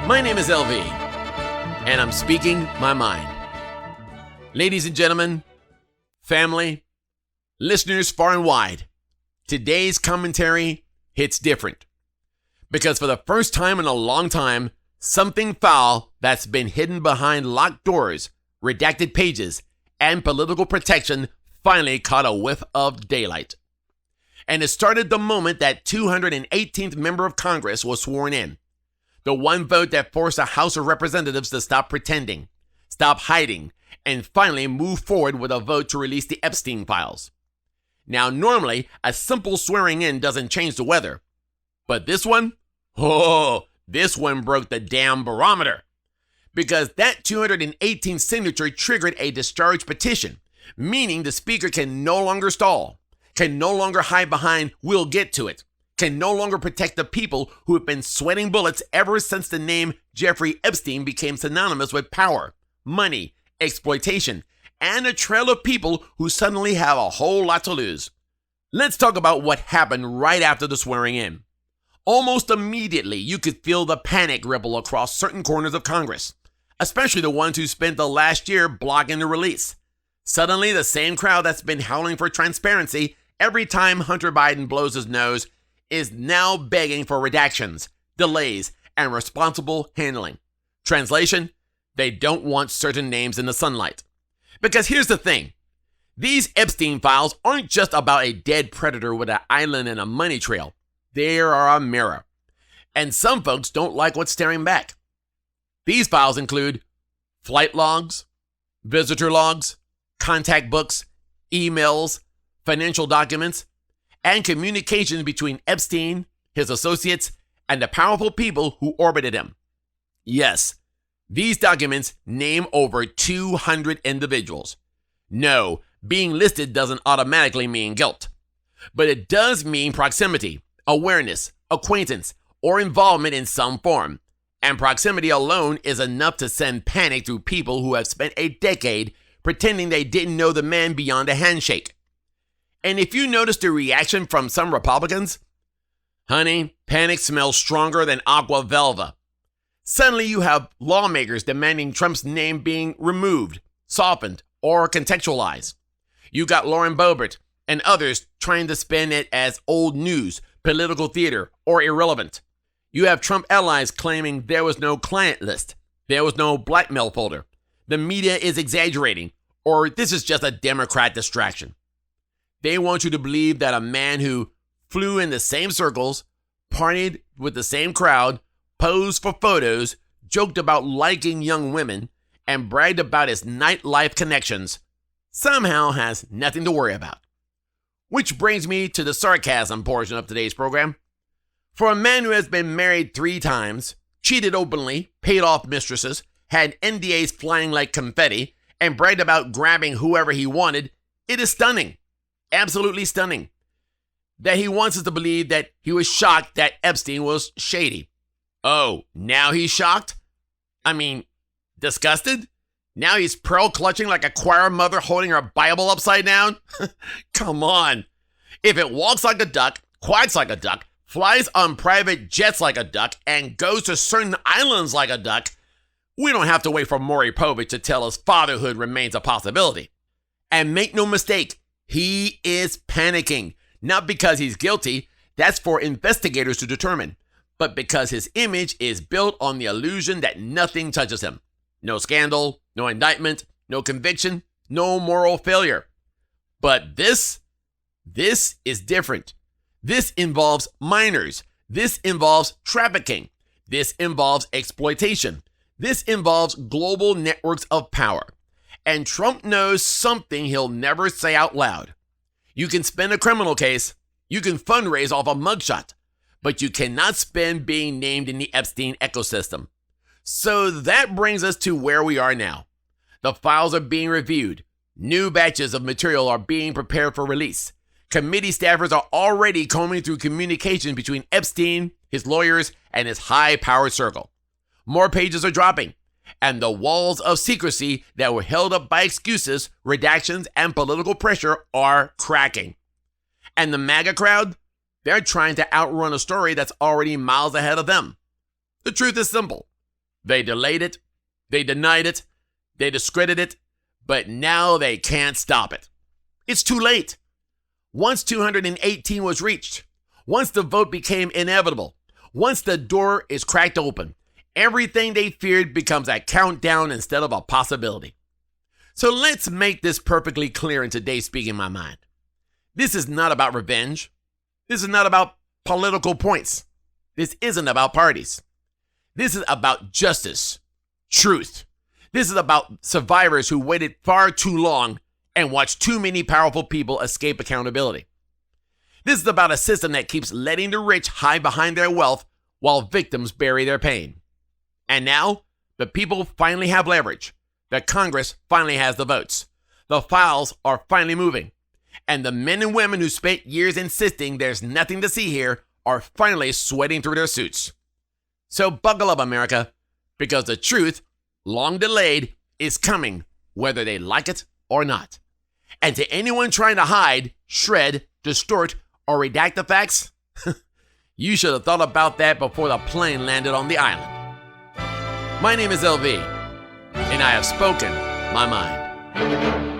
My name is LV, and I'm speaking my mind. Ladies and gentlemen, family, listeners far and wide, today's commentary hits different. Because for the first time in a long time, something foul that's been hidden behind locked doors, redacted pages, and political protection finally caught a whiff of daylight. And it started the moment that 218th member of Congress was sworn in. The one vote that forced the House of Representatives to stop pretending, stop hiding, and finally move forward with a vote to release the Epstein files. Now, normally, a simple swearing in doesn't change the weather. But this one? This one broke the damn barometer. Because that 218th signature triggered a discharge petition, meaning the speaker can no longer stall, can no longer hide behind "we'll get to it," can no longer protect the people who have been sweating bullets ever since the name Jeffrey Epstein became synonymous with power, money, exploitation, and a trail of people who suddenly have a whole lot to lose. Let's talk about what happened right after the swearing in. Almost immediately, you could feel the panic ripple across certain corners of Congress, especially the ones who spent the last year blocking the release. Suddenly, the same crowd that's been howling for transparency every time Hunter Biden blows his nose is now begging for redactions, delays, and responsible handling. Translation, they don't want certain names in the sunlight. Because here's the thing. These Epstein files aren't just about a dead predator with an island and a money trail. They are a mirror. And some folks don't like what's staring back. These files include flight logs, visitor logs, contact books, emails, financial documents, and communications between Epstein, his associates, and the powerful people who orbited him. Yes, these documents name over 200 individuals. No, being listed doesn't automatically mean guilt, but it does mean proximity, awareness, acquaintance, or involvement in some form. And proximity alone is enough to send panic through people who have spent a decade pretending they didn't know the man beyond a handshake. And if you notice the reaction from some Republicans, honey, panic smells stronger than aqua velva. Suddenly you have lawmakers demanding Trump's name being removed, softened, or contextualized. You got Lauren Boebert and others trying to spin it as old news, political theater, or irrelevant. You have Trump allies claiming there was no client list, there was no blackmail folder, the media is exaggerating, or this is just a Democrat distraction. They want you to believe that a man who flew in the same circles, partied with the same crowd, posed for photos, joked about liking young women, and bragged about his nightlife connections somehow has nothing to worry about. Which brings me to the sarcasm portion of today's program. For a man who has been married 3 times, cheated openly, paid off mistresses, had NDAs flying like confetti, and bragged about grabbing whoever he wanted, it is stunning. Absolutely stunning. That he wants us to believe that he was shocked that Epstein was shady. Oh, now he's shocked? I mean, disgusted? Now he's pearl clutching like a choir mother holding her Bible upside down? Come on. If it walks like a duck, quacks like a duck, flies on private jets like a duck, and goes to certain islands like a duck, we don't have to wait for Maury Povich to tell us fatherhood remains a possibility. And make no mistake, he is panicking, not because he's guilty, that's for investigators to determine, but because his image is built on the illusion that nothing touches him. No scandal, no indictment, no conviction, no moral failure. But this is different. This involves minors. This involves trafficking. This involves exploitation. This involves global networks of power. And Trump knows something he'll never say out loud. You can spin a criminal case, you can fundraise off a mugshot, but you cannot spend being named in the Epstein ecosystem. So that brings us to where we are now. The files are being reviewed. New batches of material are being prepared for release. Committee staffers are already combing through communication between Epstein, his lawyers, and his high-powered circle. More pages are dropping. And the walls of secrecy that were held up by excuses, redactions, and political pressure are cracking. And the MAGA crowd, they're trying to outrun a story that's already miles ahead of them. The truth is simple. They delayed it, they denied it, they discredited it, but now they can't stop it. It's too late. Once 218 was reached, once the vote became inevitable, once the door is cracked open, everything they feared becomes a countdown instead of a possibility. So let's make this perfectly clear in today's Speaking My Mind. This is not about revenge. This is not about political points. This isn't about parties. This is about justice, truth. This is about survivors who waited far too long and watched too many powerful people escape accountability. This is about a system that keeps letting the rich hide behind their wealth while victims bury their pain. And now, the people finally have leverage. The Congress finally has the votes. The files are finally moving. And the men and women who spent years insisting there's nothing to see here are finally sweating through their suits. So buckle up, America, because the truth, long delayed, is coming, whether they like it or not. And to anyone trying to hide, shred, distort, or redact the facts, you should have thought about that before the plane landed on the island. My name is LV, and I have spoken my mind.